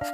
Hai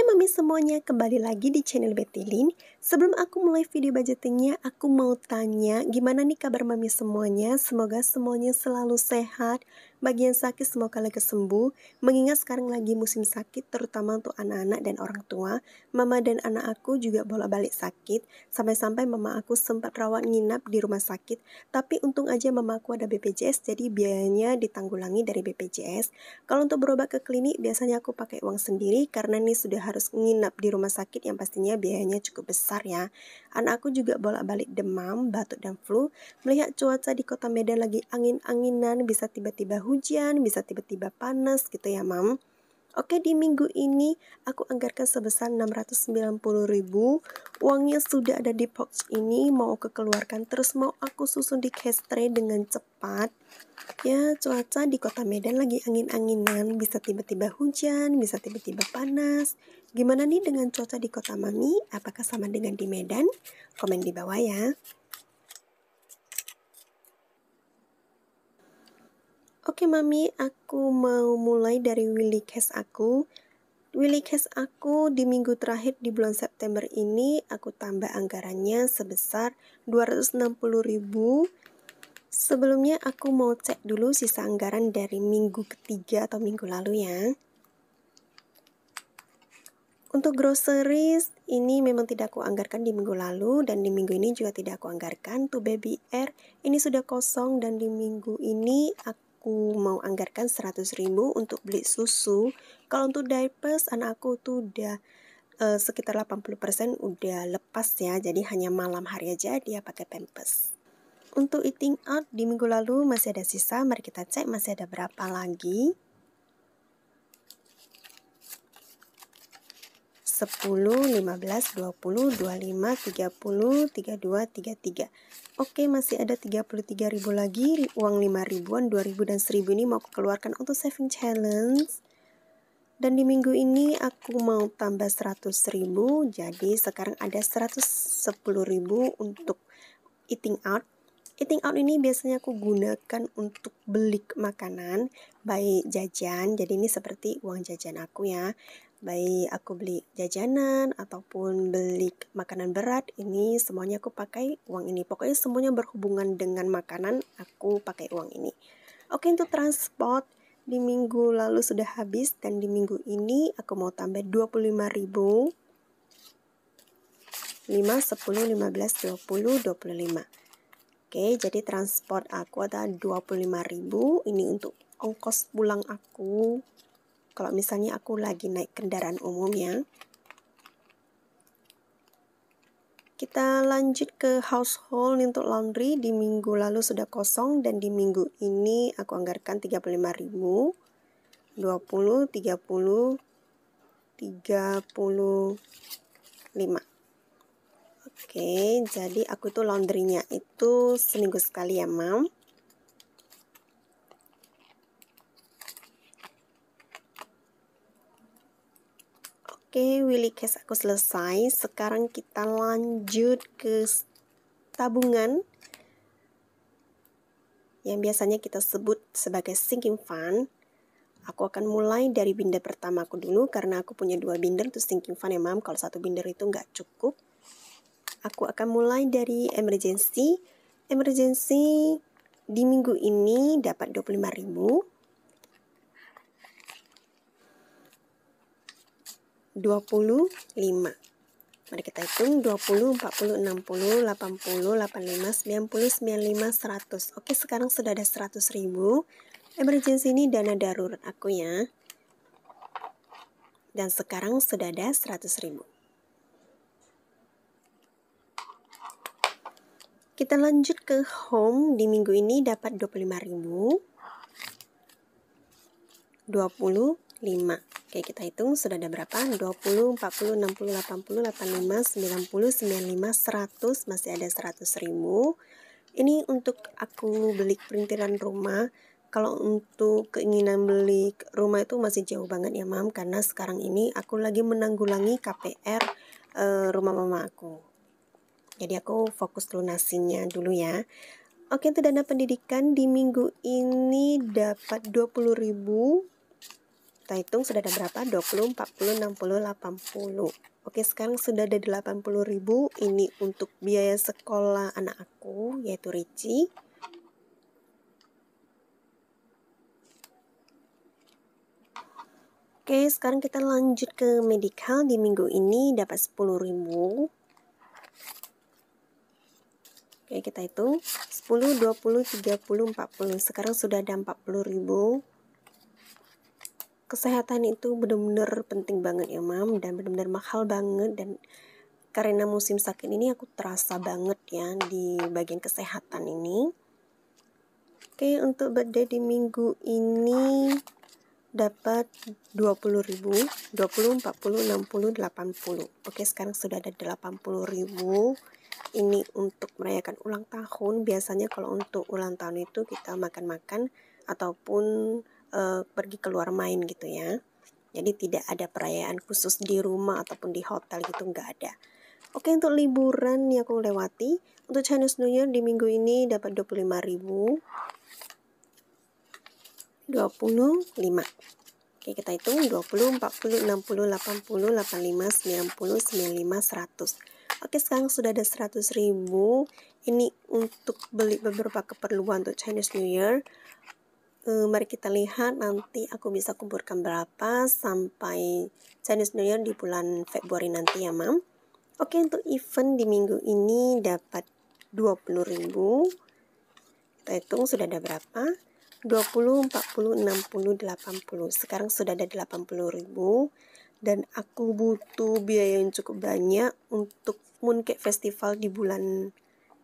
mami semuanya, kembali lagi di channel Betty-Lin. Sebelum aku mulai video budgetingnya, aku mau tanya gimana nih kabar mami semuanya. Semoga semuanya selalu sehat. Bagi yang sakit semoga lekas sembuh. Mengingat sekarang lagi musim sakit, terutama untuk anak-anak dan orang tua. Mama dan anak aku juga bolak-balik sakit. Sampai-sampai mama aku sempat rawat nginap di rumah sakit. Tapi untung aja mama aku ada BPJS, jadi biayanya ditanggulangi dari BPJS. Kalau untuk berobat ke klinik, biasanya aku pakai uang sendiri karena ini sudah harus nginap di rumah sakit yang pastinya biayanya cukup besar ya. Anak aku juga bolak-balik demam, batuk dan flu. Melihat cuaca di kota Medan lagi angin-anginan, bisa tiba-tiba hujan, bisa tiba-tiba panas gitu ya mam. Oke, di minggu ini aku anggarkan sebesar 690.000. Uangnya sudah ada di pouch ini, mau kekeluarkan terus mau aku susun di cash tray dengan cepat. Ya, cuaca di kota Medan lagi angin-anginan, bisa tiba-tiba hujan, bisa tiba-tiba panas. Gimana nih dengan cuaca di kota mami? Apakah sama dengan di Medan? Komen di bawah ya. Oke mami, aku mau mulai dari Willy Cash aku. Willy Cash aku di minggu terakhir di bulan September ini, aku tambah anggarannya sebesar 260.000. Sebelumnya aku mau cek dulu sisa anggaran dari minggu ketiga atau minggu lalu ya. Untuk groceries, ini memang tidak aku anggarkan di minggu lalu dan di minggu ini juga tidak aku anggarkan. Tuh baby air, ini sudah kosong dan di minggu ini aku mau anggarkan 100.000 untuk beli susu. Kalau untuk diapers, anak aku tuh udah sekitar 80% udah lepas ya, jadi hanya malam hari aja dia pakai pampers. Untuk eating out di minggu lalu masih ada sisa, mari kita cek masih ada berapa lagi. 10, 15, 20, 25, 30, 32, 33. Oke, masih ada 33.000 lagi. Uang 5 ribuan, 2.000 dan 1.000 ini mau aku keluarkan untuk saving challenge. Dan di minggu ini aku mau tambah 100.000. Jadi sekarang ada 110.000 untuk eating out. Eating out ini biasanya aku gunakan untuk beli makanan, baik jajan. Jadi ini seperti uang jajan aku ya. Baik aku beli jajanan ataupun beli makanan berat, ini semuanya aku pakai uang ini. Pokoknya semuanya berhubungan dengan makanan, aku pakai uang ini. Oke, untuk transport di minggu lalu sudah habis dan di minggu ini aku mau tambah 25.000. 5, 10, 15, 20, 25. Oke, jadi transport aku ada 25.000. Ini untuk ongkos pulang aku. Kalau misalnya aku lagi naik kendaraan umum ya. Kita lanjut ke household untuk laundry. Di minggu lalu sudah kosong dan di minggu ini aku anggarkan 35.000. 20, 30, 35. Oke, jadi aku tuh laundrynya itu seminggu sekali ya, Mam. Oke, Willy Cash aku selesai. Sekarang kita lanjut ke tabungan yang biasanya kita sebut sebagai sinking fund. Aku akan mulai dari binder pertama aku dulu karena aku punya 2 binder untuk sinking fund ya, Mam. Kalau 1 binder itu nggak cukup. Aku akan mulai dari emergency. Emergency di minggu ini dapat 25.000. 25. Mari kita hitung 20, 40, 60, 80, 85, 90, 95, 100. Oke, sekarang sudah ada 100.000. Emergency ini dana darurat aku ya. Dan sekarang sudah ada 100.000. Kita lanjut ke home. Di minggu ini dapat 25.000. 25. Oke, kita hitung sudah ada berapa? 20, 40, 60, 80, 85, 90, 95, 100, masih ada 100.000. Ini untuk aku beli perintilan rumah. Kalau untuk keinginan beli rumah itu masih jauh banget ya Mam, karena sekarang ini aku lagi menanggulangi KPR rumah mama aku. Jadi aku fokus lunasinya dulu ya. Oke, untuk dana pendidikan di minggu ini dapat 20.000. Kita hitung sudah ada berapa? 20, 40, 60, 80. Oke, sekarang sudah ada 80.000. Ini untuk biaya sekolah anak aku, yaitu Ricci. Oke, sekarang kita lanjut ke medical. Di minggu ini dapat 10.000. Oke, kita hitung 10, 20, 30, 40. Sekarang sudah ada 40.000. Kesehatan itu benar-benar penting banget ya Mam, dan benar-benar mahal banget, dan karena musim sakit ini aku terasa banget ya di bagian kesehatan ini. Oke, untuk birthday di minggu ini dapat 20.000, 20, 40, 60, 80. Oke, sekarang sudah ada 80.000. Ini untuk merayakan ulang tahun. Biasanya kalau untuk ulang tahun itu kita makan-makan ataupun pergi keluar main gitu ya. Jadi tidak ada perayaan khusus di rumah ataupun di hotel gitu, nggak ada. Oke, untuk liburan yang aku lewati, untuk Chinese New Year di minggu ini dapat 25.000. 25. Oke, kita hitung 20, 40, 60, 80, 85, 90, 95, 100. Oke, sekarang sudah ada 100.000. Ini untuk beli beberapa keperluan untuk Chinese New Year. Mari kita lihat nanti aku bisa kumpulkan berapa sampai Chinese New Year di bulan Februari nanti ya Mam. Oke, untuk event di minggu ini dapat 20.000. Kita hitung sudah ada berapa? 20, 40, 60, 80. Sekarang sudah ada 80.000. Dan aku butuh biaya yang cukup banyak untuk Mooncake Festival di bulan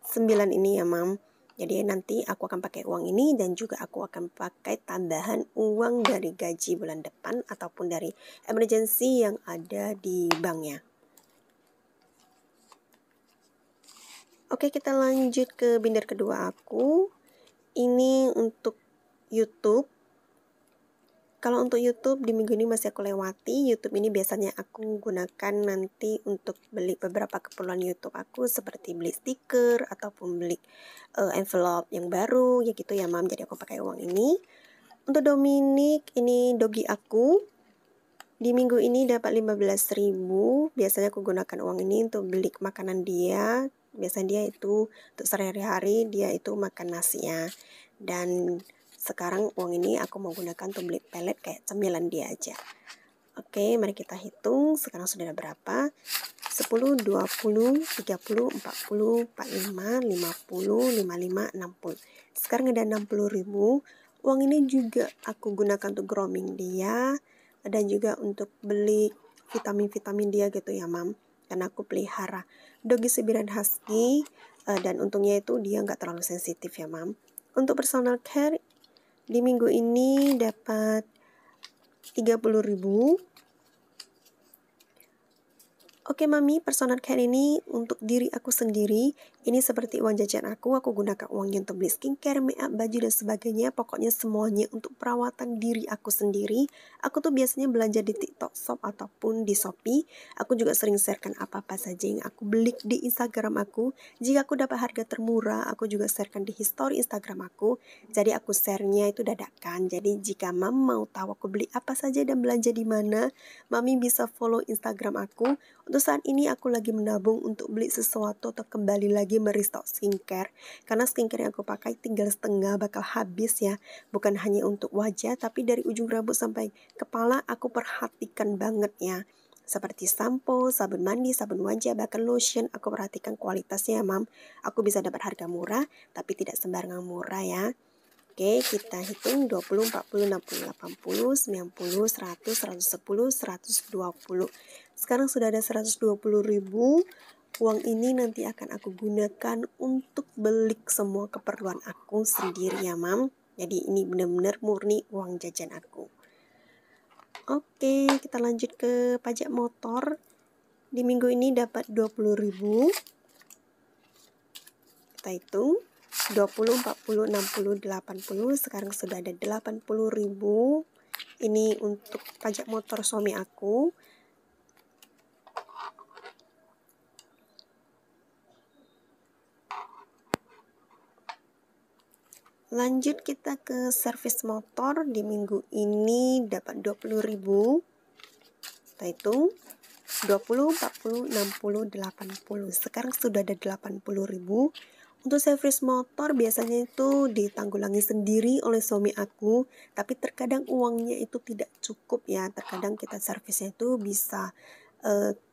9 ini ya Mam. Jadi nanti aku akan pakai uang ini, dan juga aku akan pakai tambahan uang dari gaji bulan depan ataupun dari emergency yang ada di banknya. Oke, kita lanjut ke binder kedua aku. Ini untuk YouTube. Kalau untuk YouTube di minggu ini masih aku lewati. YouTube ini biasanya aku gunakan nanti untuk beli beberapa keperluan YouTube aku, seperti beli stiker ataupun beli envelope yang baru ya gitu ya Mam. Jadi aku pakai uang ini. Untuk Dominic, ini dogi aku. Di minggu ini dapat 15.000. Biasanya aku gunakan uang ini untuk beli makanan dia. Biasanya dia itu untuk sehari-hari dia itu makan nasi ya. Dan sekarang uang ini aku mau gunakan untuk beli pelet kayak cemilan dia aja. Oke, mari kita hitung. Sekarang sudah ada berapa? 10, 20, 30, 40, 45, 50, 55, 60. Sekarang ada 60.000. Uang ini juga aku gunakan untuk grooming dia, dan juga untuk beli vitamin-vitamin dia gitu ya Mam. Karena aku pelihara dogi Siberian Husky, dan untungnya itu dia nggak terlalu sensitif ya Mam. Untuk personal care di minggu ini dapat 30.000. Oke Mami, personal care ini untuk diri aku sendiri. Ini seperti uang jajan aku gunakan uangnya untuk beli skincare, makeup, baju, dan sebagainya. Pokoknya semuanya untuk perawatan diri aku sendiri. Aku tuh biasanya belanja di TikTok Shop ataupun di Shopee. Aku juga sering sharekan apa-apa saja yang aku beli di Instagram aku. Jika aku dapat harga termurah, aku juga sharekan di history Instagram aku. Jadi aku share-nya itu dadakan. Jadi jika Mami mau tahu aku beli apa saja dan belanja di mana, Mami bisa follow Instagram aku. Untuk saat ini aku lagi menabung untuk beli sesuatu atau kembali lagi merestock skincare. Karena skincare yang aku pakai tinggal setengah bakal habis ya. Bukan hanya untuk wajah, tapi dari ujung rambut sampai kepala aku perhatikan banget ya. Seperti sampo, sabun mandi, sabun wajah, bahkan lotion, aku perhatikan kualitasnya ya Mam. Aku bisa dapat harga murah, tapi tidak sembarangan murah ya. Oke, kita hitung 20, 40, 60, 80, 90, 100, 110, 120. Sekarang sudah ada 120.000. Uang ini nanti akan aku gunakan untuk beli semua keperluan aku sendiri ya Mam. Jadi ini benar-benar murni uang jajan aku. Oke, kita lanjut ke pajak motor. Di minggu ini dapat 20.000. Kita hitung 20, 40, 60, 80. Sekarang sudah ada 80.000. Ini untuk pajak motor suami aku. Lanjut kita ke servis motor. Di minggu ini dapat 20.000. Kita hitung 20, 40, 60, 80. Sekarang sudah ada 80.000. Untuk servis motor biasanya itu ditanggulangi sendiri oleh suami aku, tapi terkadang uangnya itu tidak cukup ya. Terkadang kita servisnya itu bisa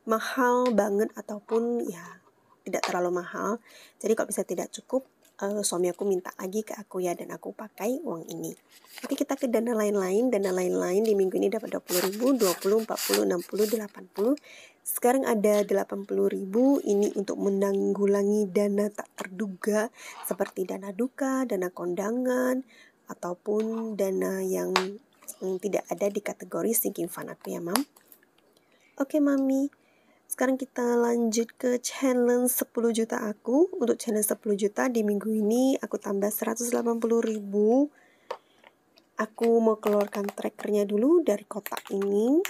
mahal banget ataupun ya tidak terlalu mahal. Jadi kalau bisa tidak cukup, suami aku minta lagi ke aku ya, dan aku pakai uang ini. Oke, kita ke dana lain-lain. Dana lain-lain di minggu ini dapat 20.000, 20, 40, 60, 80. Sekarang ada 80.000. Ini untuk menanggulangi dana tak terduga seperti dana duka, dana kondangan, ataupun dana yang tidak ada di kategori sinking fund aku ya, Mam. Oke, Mami. Sekarang kita lanjut ke challenge 10 juta aku. Untuk challenge 10 juta di minggu ini aku tambah 180.000. Aku mau keluarkan trackernya dulu dari kotak ini.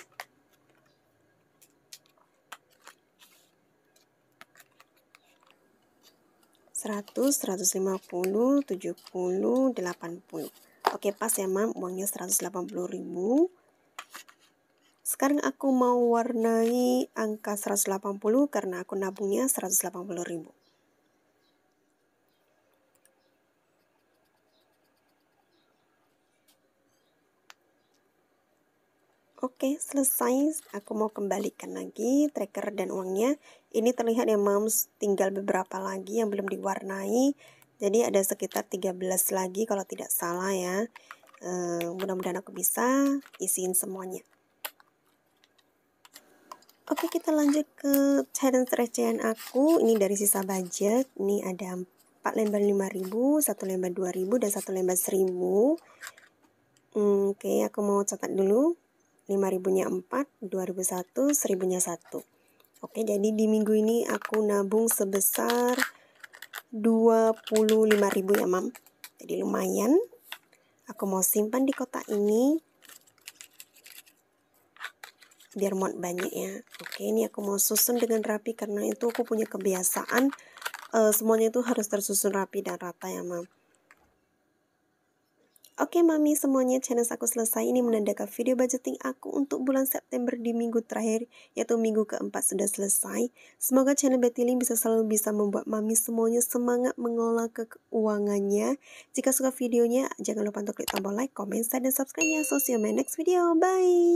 Seratus, 150, 70, 80. Oke, pas ya, Mam. Uangnya 180.000. Sekarang aku mau warnai angka 180 karena aku nabungnya 180.000. Oke, selesai. Aku mau kembalikan lagi tracker dan uangnya. Ini terlihat ya, Mams, tinggal beberapa lagi yang belum diwarnai. Jadi ada sekitar 13 lagi kalau tidak salah ya. Mudah-mudahan aku bisa isiin semuanya. Oke, kita lanjut ke challenge recehan aku. Ini dari sisa budget. Ini ada 4 lembar 5.000, 1 lembar 2.000, dan 1 lembar 1.000. Oke, aku mau catat dulu. 5.000-nya 4, 2.001, 1.000-nya 1. Oke, jadi di minggu ini aku nabung sebesar 25.000 ya, Mam. Jadi lumayan. Aku mau simpan di kotak ini biar muat banyak ya. Oke, ini aku mau susun dengan rapi karena itu aku punya kebiasaan semuanya itu harus tersusun rapi dan rata ya, Mam. Oke, Mami, semuanya challenge aku selesai. Ini menandakan video budgeting aku untuk bulan September di minggu terakhir, yaitu minggu keempat sudah selesai. Semoga channel Betty Lin bisa selalu bisa membuat Mami semuanya semangat mengolah keuangannya. Jika suka videonya, jangan lupa untuk klik tombol like, comment, share, dan subscribe ya. So see you in my next video. Bye!